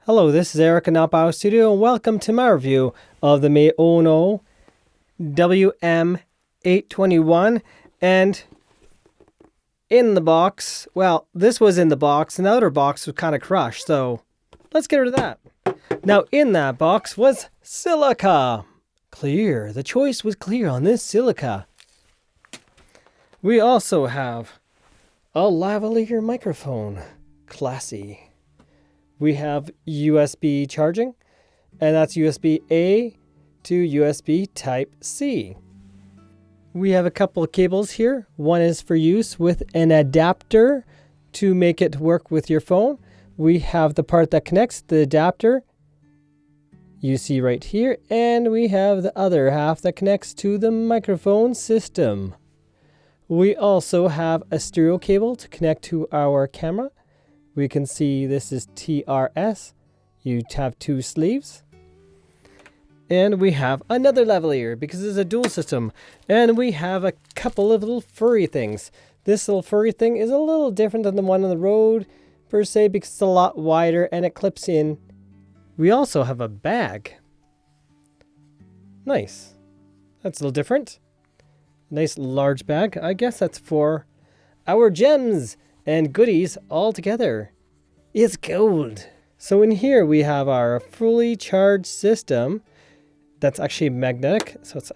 Hello, this is Eric in Our Studio, and welcome to my review of the Maono WM821. And in the box, well, this was in the box, and the other box was kind of crushed, so let's get rid of that. Now, in that box was silica. Clear. The choice was clear on this silica. We also have a lavalier microphone. Classy. We have USB charging, and that's USB-A to USB Type-C. We have a couple of cables here. One is for use with an adapter to make it work with your phone. We have the part that connects the adapter, you see right here, and we have the other half that connects to the microphone system. We also have a stereo cable to connect to our camera. We can see this is TRS. You have two sleeves. And we have another lavalier because it's a dual system. And we have a couple of little furry things. This little furry thing is a little different than the one on the road per se because it's a lot wider and it clips in. We also have a bag. Nice. That's a little different. Nice large bag. I guess that's for our gems and goodies all together. It's gold. So in here we have our fully charged system that's actually magnetic. So it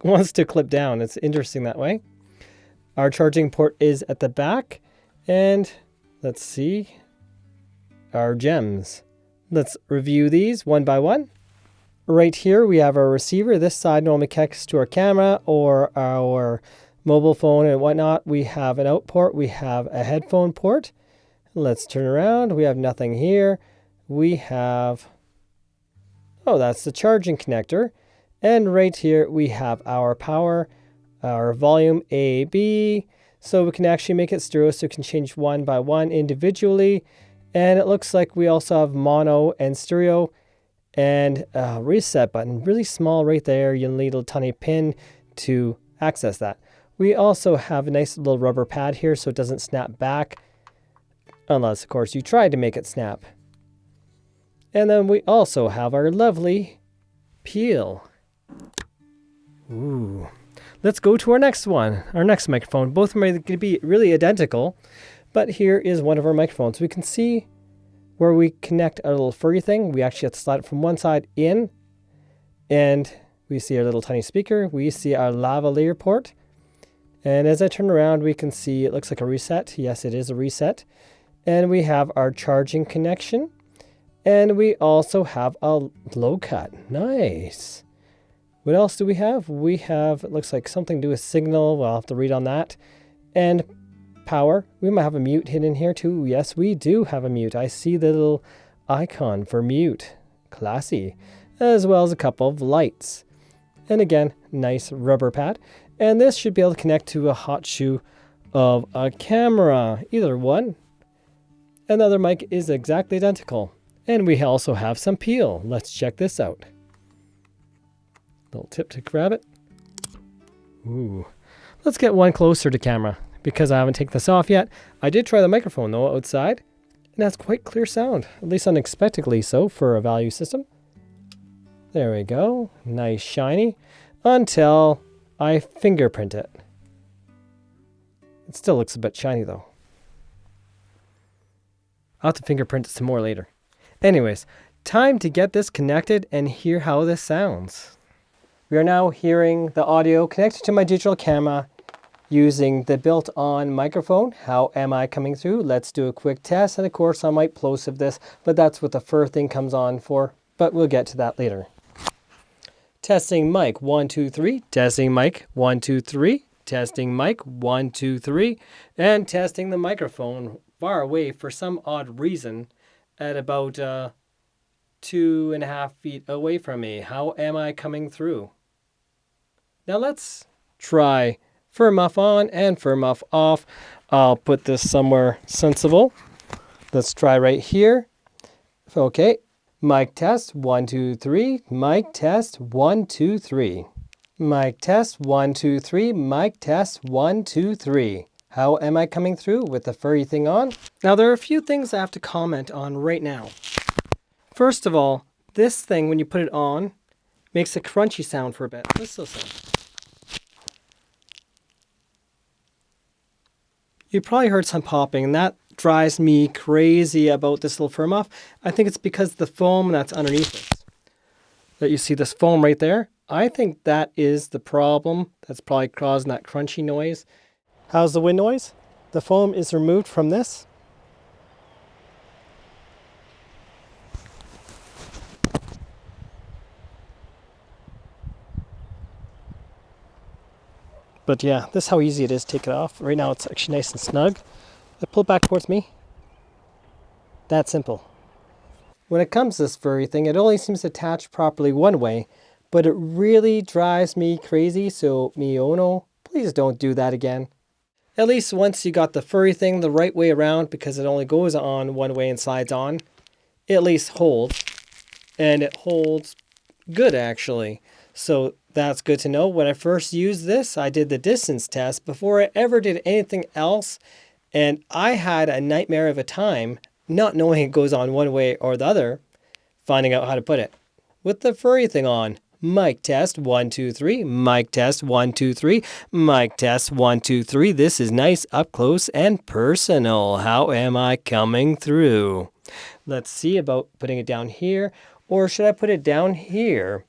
wants to clip down. It's interesting that way. Our charging port is at the back. And let's see our gems. Let's review these one by one. Right here we have our receiver. This side normally connects to our camera or our mobile phone and whatnot. We have an out port. We have a headphone port. Let's turn around. We have nothing here. We have, oh, that's the charging connector. And right here we have our power, our volume A, B. So we can actually make it stereo so we can change one by one individually. And it looks like we also have mono and stereo and a reset button. Really small right there. You'll need a tiny pin to access that. We also have a nice little rubber pad here so it doesn't snap back. Unless, of course, you try to make it snap. And then we also have our lovely peel. Ooh. Let's go to our next one, our next microphone. Both of them are going to be really identical. But here is one of our microphones. We can see where we connect a little furry thing. We actually have to slide it from one side in. And we see our little tiny speaker. We see our lavalier port. And as I turn around, we can see it looks like a reset. Yes, it is a reset. And we have our charging connection. And we also have a low cut. Nice. What else do we have? We have, it looks like something to do with signal. Well, I'll have to read on that. And power. We might have a mute hidden here too. Yes, we do have a mute. I see the little icon for mute. Classy. As well as a couple of lights. And again, nice rubber pad. And this should be able to connect to a hot shoe of a camera. Either one. Another mic is exactly identical. And we also have some peel. Let's check this out. Little tip to grab it. Ooh. Let's get one closer to camera because I haven't taken this off yet. I did try the microphone though outside. And that's quite clear sound. At least unexpectedly so for a value system. There we go. Nice shiny. Until I fingerprint it. It still looks a bit shiny though. I'll have to fingerprint it some more later. Anyways, time to get this connected and hear how this sounds. We are now hearing the audio connected to my digital camera using the built-on microphone. How am I coming through? Let's do a quick test. And of course, I might plosive this, but that's what the fur thing comes on for. But we'll get to that later. Testing mic 1 2 3. Testing mic 1 2 3. Testing mic 1 2 3. And testing the microphone far away for some odd reason at about 2.5 feet away from me. How am I coming through? Now let's try fur muff on and fur muff off. I'll put this somewhere sensible. Let's try right here. Okay. Mic test 1 2 3. Mic test 1 2 3. Mic test 1 2 3. Mic test 1 2 3. How am I coming through with the furry thing on? Now there are a few things I have to comment on right now. First of all, this thing, when you put it on, makes a crunchy sound for a bit. Let's listen. You probably heard some popping, and that drives me crazy about this little firm off. I think it's because the foam that's underneath this. That you see this foam right there. I think that is the problem that's probably causing that crunchy noise. How's the wind noise? The foam is removed from this. But yeah, this is how easy it is to take it off. Right now it's actually nice and snug. I pull it back towards me. That simple. When it comes to this furry thing, it only seems to attach properly one way, but it really drives me crazy. So Maono, please don't do that again. At least once you got the furry thing the right way around, because it only goes on one way and slides on, it at least holds. And it holds good actually. So that's good to know. When I first used this, I did the distance test before I ever did anything else. And I had a nightmare of a time not knowing it goes on one way or the other, finding out how to put it. With the furry thing on, mic test 1 2 3, mic test 1 2 3, mic test 1 2 3. This is nice up close and personal. How am I coming through? Let's see about putting it down here, or should I put it down here?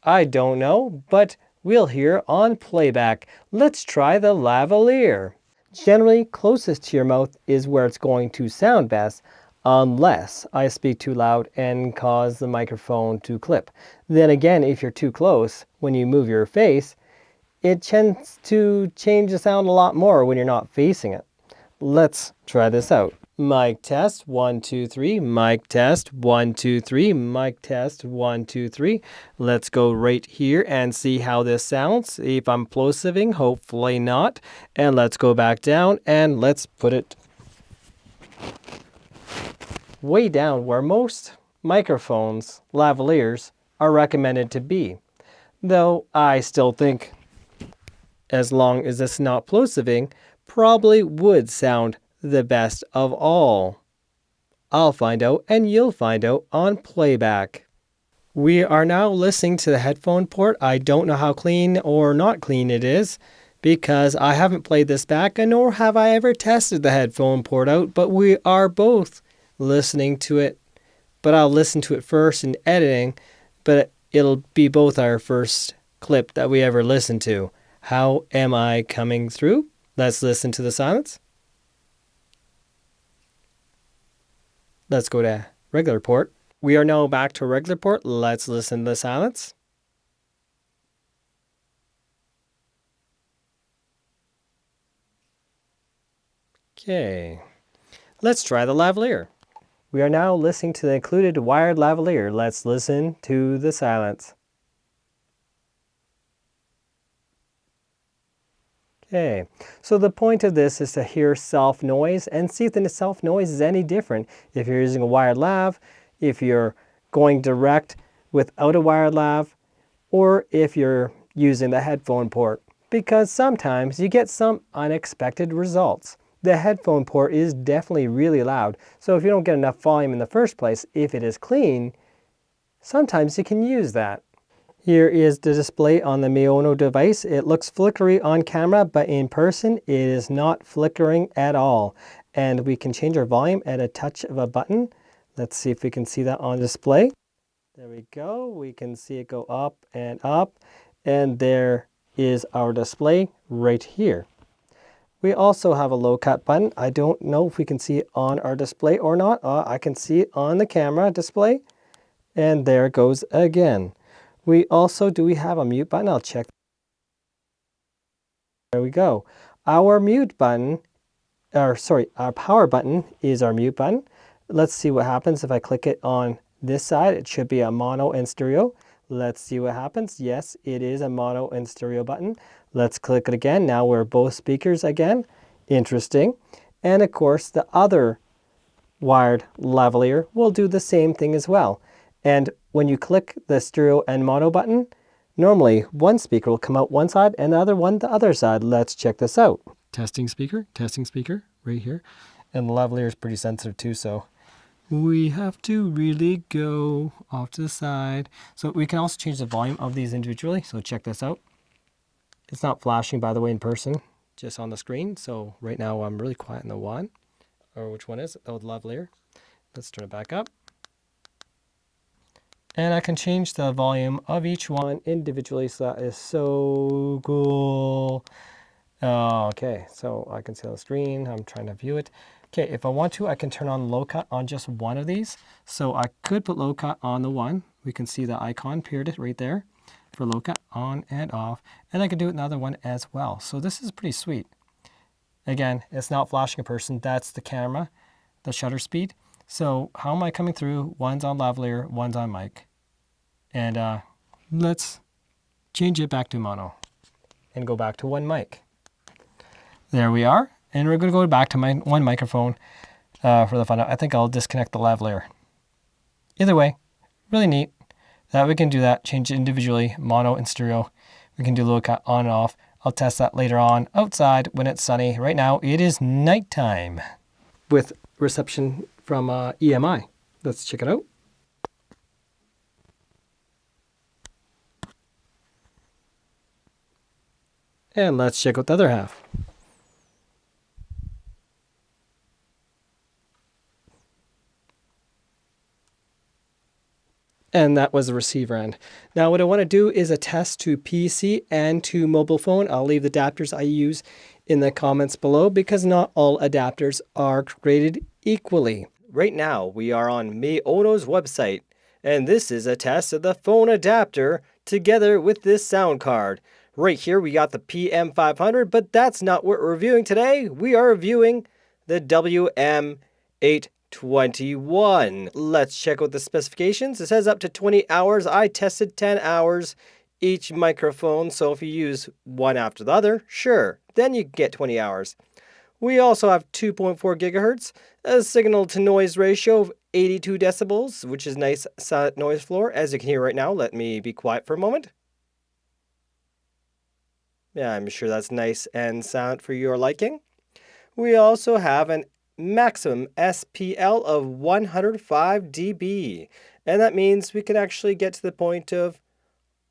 I don't know, but we'll hear on playback. Let's try the lavalier. Generally, closest to your mouth is where it's going to sound best, unless I speak too loud and cause the microphone to clip. Then again, if you're too close, when you move your face, it tends to change the sound a lot more when you're not facing it. Let's try this out. Mic test 1 2 3, mic test 1 2 3, mic test 1 2 3. Let's go right here and see how this sounds. If I'm plosiving, hopefully not. And let's go back down and let's put it way down where most microphones, lavaliers, are recommended to be. Though I still think, as long as it's not plosiving, probably would sound the best of all. I'll find out and you'll find out on playback. We are now listening to the headphone port. I don't know how clean or not clean it is because I haven't played this back, and nor have I ever tested the headphone port out, but we are both listening to it. But I'll listen to it first in editing, but it'll be both our first clip that we ever listen to. How am I coming through? Let's listen to the silence. Let's go to regular port. We are now back to regular port. Let's listen to the silence. Okay, let's try the lavalier. We are now listening to the included wired lavalier. Let's listen to the silence. Okay, so the point of this is to hear self noise and see if the self noise is any different if you're using a wired lav, if you're going direct without a wired lav, or if you're using the headphone port, because sometimes you get some unexpected results. The headphone port is definitely really loud, so if you don't get enough volume in the first place, if it is clean, sometimes you can use that. Here is the display on the Maono device. It looks flickery on camera, but in person it is not flickering at all. And we can change our volume at a touch of a button. Let's see if we can see that on display. There we go. We can see it go up. And there is our display right here. We also have a low cut button. I don't know if we can see it on our display or not. I can see it on the camera display. And there it goes again. We also, do we have a mute button? I'll check. There we go. Our mute button, our power button is our mute button. Let's see what happens if I click it on this side. It should be a mono and stereo. Let's see what happens. Yes, it is a mono and stereo button. Let's click it again. Now we're both speakers again. Interesting. And of course, the other wired lavalier will do the same thing as well. And when you click the stereo and mono button, normally one speaker will come out one side and the other one the other side. Let's check this out. Testing speaker right here. And the lavalier is pretty sensitive too, so We have to really go off to the side. So we can also change the volume of these individually. So check this out. It's not flashing, by the way, in person, just on the screen. So right now I'm really quiet in the one. Or which one is it? Oh, the lavalier. Let's turn it back up. And I can change the volume of each one individually. So that is so cool. Okay, so I can see on the screen. I'm trying to view it. Okay, if I want to, I can turn on low cut on just one of these. So I could put low cut on the one. We can see the icon appeared right there for low cut on and off. And I can do it another one as well. So this is pretty sweet. Again, it's not flashing a person. That's the camera, the shutter speed. So how am I coming through? One's on lavalier, one's on mic. And let's change it back to mono and go back to one mic. There we are. And we're going to go back to my one microphone for the fun. I think I'll disconnect the lavalier. Either way, really neat that we can do that, change it individually, mono and stereo. We can do low cut on and off. I'll test that later on outside when it's sunny. Right now it is nighttime with reception from EMI. Let's check it out. And let's check out the other half. And that was the receiver end. Now what I want to do is a test to PC and to mobile phone. I'll leave the adapters I use in the comments below because not all adapters are created equally. Right now we are on Maono's website, and this is a test of the phone adapter together with this sound card. Right here we got the PM500, but that's not what we're reviewing today. We are reviewing the WM821. Let's check out the specifications. It says up to 20 hours. I tested 10 hours each microphone, so if you use one after the other, sure, then you get 20 hours. We also have 2.4 gigahertz, a signal to noise ratio of 82 decibels, which is nice noise floor. As you can hear right now, let me be quiet for a moment. Yeah, I'm sure that's nice and sound for your liking. We also have an maximum SPL of 105 dB, and that means we can actually get to the point of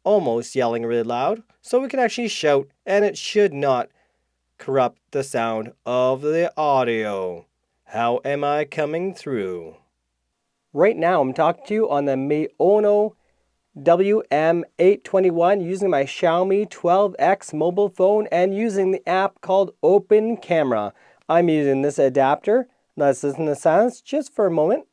almost yelling really loud, so we can actually shout, and it should not corrupt the sound of the audio. How am I coming through? Right now I'm talking to you on the Maono WM821 using my Xiaomi 12X mobile phone and using the app called Open Camera. I'm using this adapter. Let's listen to the sounds just for a moment.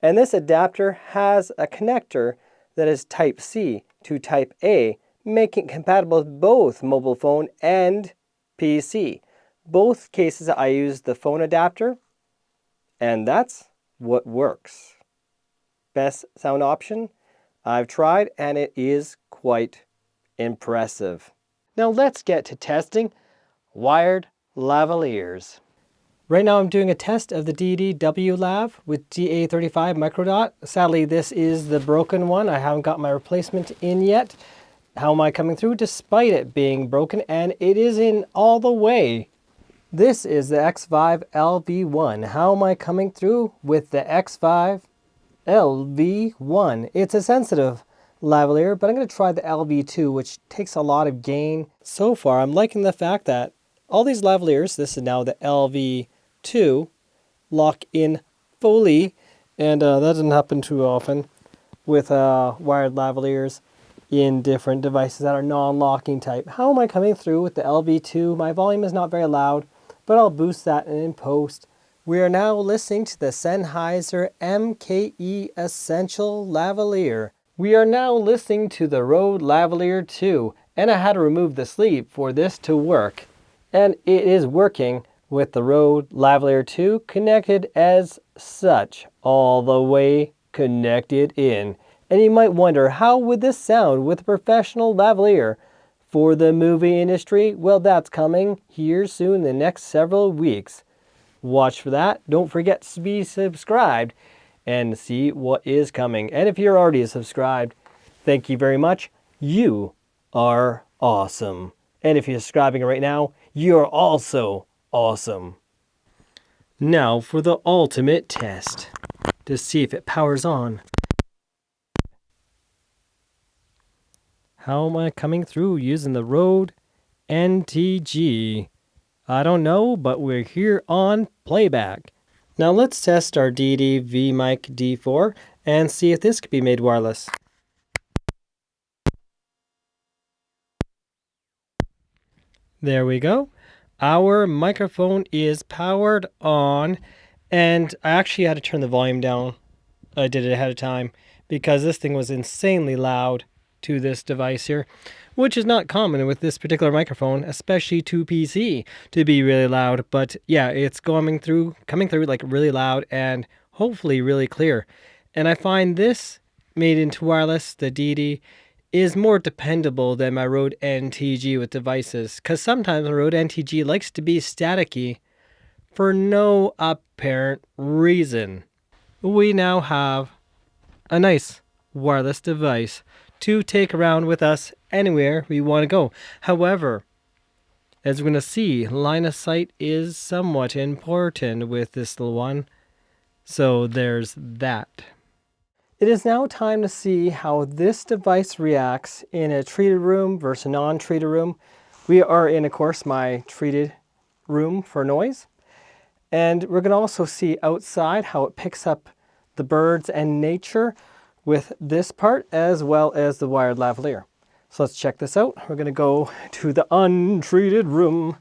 And this adapter has a connector that is Type C to Type A, making it compatible with both mobile phone and PC. Both cases I use the phone adapter, and that's what works. Best sound option I've tried, and it is quite impressive. Now let's get to testing wired lavaliers. Right now I'm doing a test of the DDW Lav with DA35 microdot. Sadly, this is the broken one. I haven't got my replacement in yet. How am I coming through despite it being broken? And it is in all the way. This is the X5 LV1. How am I coming through with the X5 LV1? It's a sensitive lavalier, but I'm going to try the LV2, which takes a lot of gain. So far, I'm liking the fact that all these lavaliers, this is now the LV2, lock in fully, and that doesn't happen too often with wired lavaliers in different devices that are non-locking type. How am I coming through with the LV2? My volume is not very loud, but I'll boost that in post. We are now listening to the Sennheiser MKE Essential Lavalier. We are now listening to the Rode Lavalier 2, and I had to remove the sleeve for this to work. And it is working with the Rode Lavalier 2 connected as such, all the way connected in. And you might wonder, how would this sound with a professional lavalier? For the movie industry, well, that's coming here soon in the next several weeks. Watch for that. Don't forget to be subscribed and see what is coming. And if you're already subscribed, thank you very much. You are awesome. And if you're subscribing right now, you're also awesome. Now for the ultimate test to see if it powers on. How am I coming through using the Rode NTG? I don't know, but we're here on playback. Now let's test our DD mic D4 and see if this could be made wireless. There we go. Our microphone is powered on, and I actually had to turn the volume down. I did it ahead of time because this thing was insanely loud to this device here, which is not common with this particular microphone, especially to PC, to be really loud. But yeah, it's coming through like really loud and hopefully really clear. And I find this made into wireless, the DD, is more dependable than my Rode NTG with devices, because sometimes the Rode NTG likes to be staticky for no apparent reason. We now have a nice wireless device to take around with us anywhere we want to go. However, as we're going to see, line of sight is somewhat important with this little one. So there's that. It is now time to see how this device reacts in a treated room versus a non-treated room. We are in, of course, my treated room for noise. And we're going to also see outside how it picks up the birds and nature with this part, as well as the wired lavalier. So let's check this out. We're going to go to the untreated room.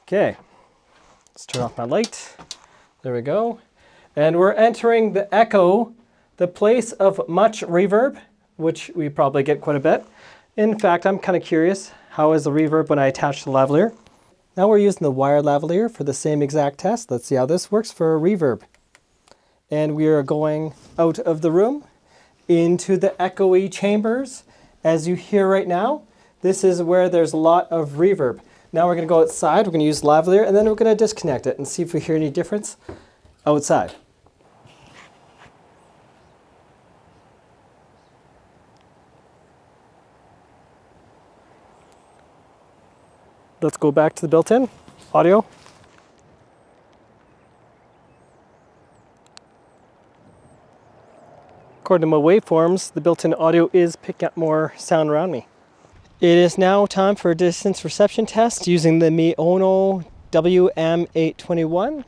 Okay, let's turn off my light. There we go. And we're entering the echo, the place of much reverb, which we probably get quite a bit. In fact, I'm kind of curious, how is the reverb when I attach the lavalier? Now we're using the wired lavalier for the same exact test. Let's see how this works for a reverb. And we are going out of the room into the echoey chambers. As you hear right now, this is where there's a lot of reverb. Now we're going to go outside, we're going to use lavalier, and then we're going to disconnect it and see if we hear any difference outside. Let's go back to the built-in audio. According to my waveforms, the built-in audio is picking up more sound around me. It is now time for a distance reception test using the Maono WM821.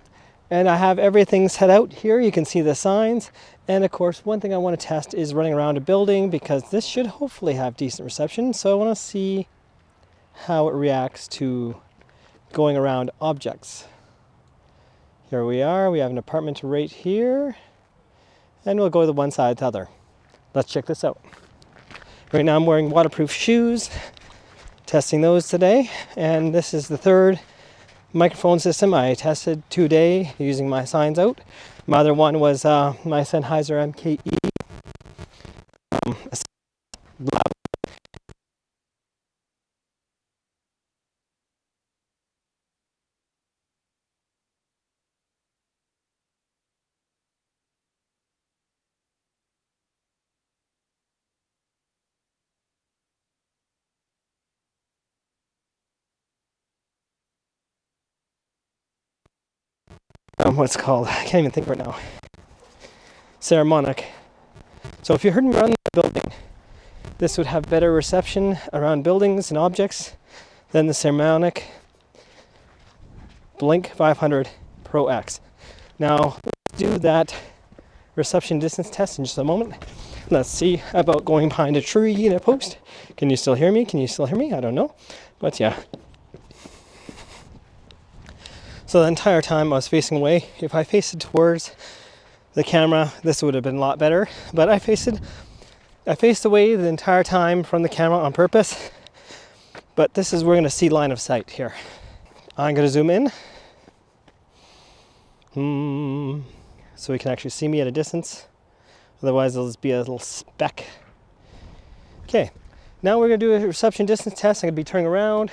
And I have everything set out here. You can see the signs. And of course, one thing I want to test is running around a building, because this should hopefully have decent reception. So I want to see how it reacts to going around objects. Here we are. We have an apartment right here. And we'll go to one side to the other. Let's check this out. Right now I'm wearing waterproof shoes, testing those today. And this is the third microphone system I tested today using my signs out. My other one was my Sennheiser MKE. What's it called? I can't even think right now. Ceremonic. So if you heard me around the building, this would have better reception around buildings and objects than the Ceremonic Blink 500 Pro X. Now, let's do that reception distance test in just a moment. Let's see about going behind a tree in a post. Can you still hear me? Can you still hear me? I don't know. But yeah. So the entire time I was facing away. If I faced it towards the camera, this would have been a lot better. But I faced away the entire time from the camera on purpose. But this is where we're going to see line of sight here. I'm going to zoom in. So we can actually see me at a distance. Otherwise it'll just be a little speck. Okay, now we're going to do a reception distance test. I'm going to be turning around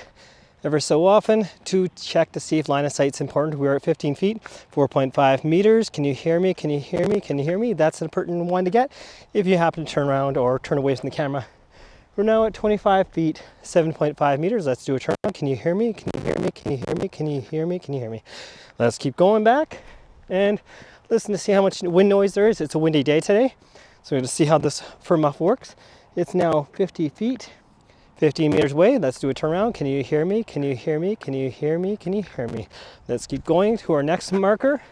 ever so often to check to see if line of sight's important. We're at 15 feet, 4.5 meters. Can you hear me? Can you hear me? Can you hear me? That's an important one to get if you happen to turn around or turn away from the camera We're now at 25 feet, 7.5 meters. Let's do a turn. Can you hear me? Can you hear me? Can you hear me? Can you hear me? Can you hear me? Let's keep going back and listen to see how much wind noise there is. It's a windy day today, so we're going to see how this fur muff works. It's now 50 feet, 15 meters away. Let's do a turnaround. Can you hear me? Can you hear me? Can you hear me? Can you hear me? Let's keep going to our next marker.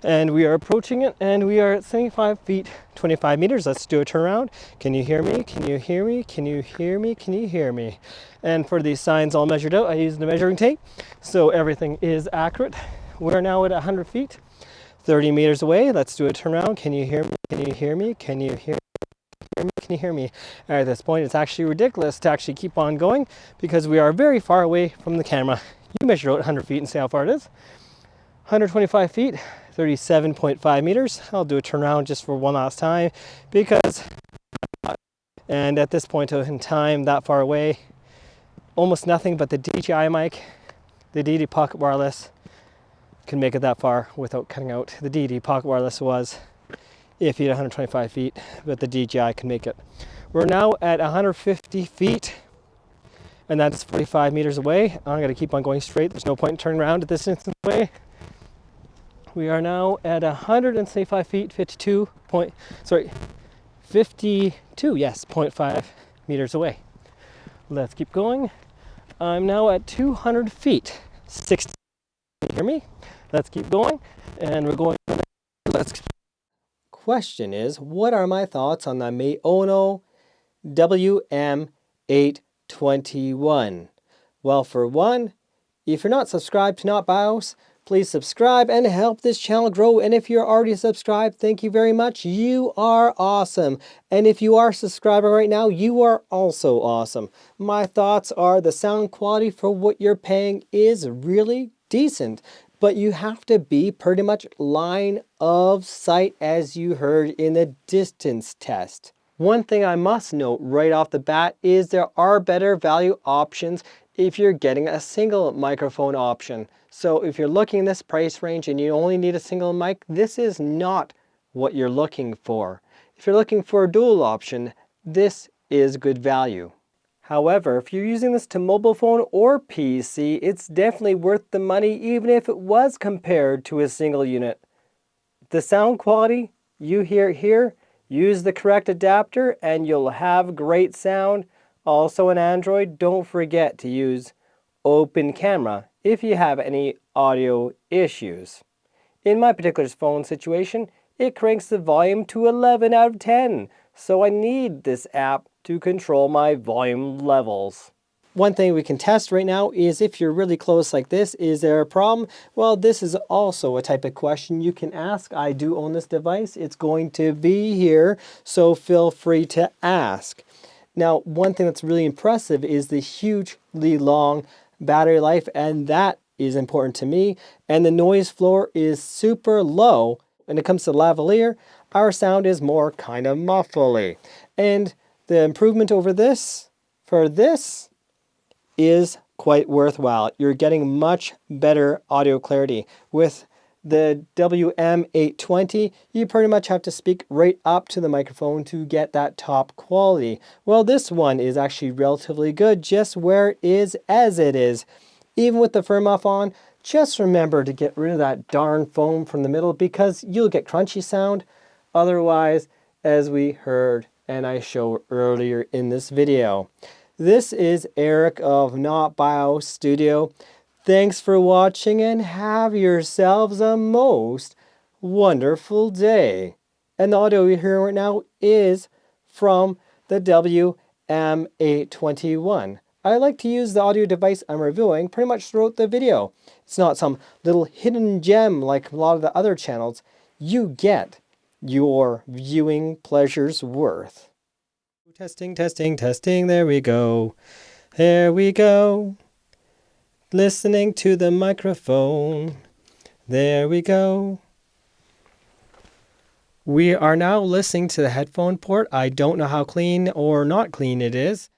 And we are approaching it, and we are at 75 feet, 25 meters. Let's do a turnaround. Can you hear me? Can you hear me? Can you hear me? Can you hear me? And for these signs all measured out, I used the measuring tape, so everything is accurate. We're now at 100 feet, 30 meters away. Let's do a turnaround. Can you hear me? Can you hear me? Can you hear me? Can you hear me? At this point, it's actually ridiculous to actually keep on going because we are very far away from the camera. You measure out 100 feet and see how far it is. 125 feet, 37.5 meters. I'll do a turnaround just for one last time because, and at this point in time, that far away, almost nothing but the DJI mic, the DD Pocket Wireless can make it that far without cutting out. The DD Pocket Wireless was if you had 125 feet, but the DJI can make it. We're now at 150 feet, and that's 45 meters away. I'm gonna keep on going straight. There's no point in turning around at this distance away. We are now at 175 feet, 52, yes, 0.5 meters away. Let's keep going. I'm now at 200 feet, 60. Can you hear me? Let's keep going, and we're going. Question is, what are my thoughts on the Maono WM821? Well, for one, if you're not subscribed to Not BIOS, please subscribe and help this channel grow. And if you're already subscribed, thank you very much. You are awesome. And if you are a subscriber right now, you are also awesome. My thoughts are the sound quality for what you're paying is really decent, but you have to be pretty much line of sight as you heard in the distance test. One thing I must note right off the bat is there are better value options if you're getting a single microphone option. So if you're looking in this price range and you only need a single mic, this is not what you're looking for. If you're looking for a dual option, this is good value. However, if you're using this to mobile phone or PC, it's definitely worth the money even if it was compared to a single unit. The sound quality you hear here, use the correct adapter and you'll have great sound. Also in Android, don't forget to use open camera if you have any audio issues. In my particular phone situation, it cranks the volume to 11 out of 10, so I need this app to control my volume levels. One thing we can test right now is if you're really close like this, is there a problem? Well, this is also a type of question you can ask. I do own this device. It's going to be here, so feel free to ask. Now, one thing that's really impressive is the hugely long battery life, and that is important to me. And the noise floor is super low. When it comes to lavalier, our sound is more kind of muffly. And the improvement over this, for this, is quite worthwhile. You're getting much better audio clarity. With the WM820, you pretty much have to speak right up to the microphone to get that top quality. Well, this one is actually relatively good just where it is as it is. Even with the fur muff on, just remember to get rid of that darn foam from the middle because you'll get crunchy sound. Otherwise, as we heard and I showed earlier in this video. This is Eric of Not BIOS Studio. Thanks for watching and have yourselves a most wonderful day. And the audio you're hearing right now is from the WM821. I like to use the audio device I'm reviewing pretty much throughout the video. It's not some little hidden gem like a lot of the other channels. You get your viewing pleasure's worth. Testing, testing, testing. There we go. There we go. Listening to the microphone. There we go. We are now listening to the headphone port. I don't know how clean or not clean it is.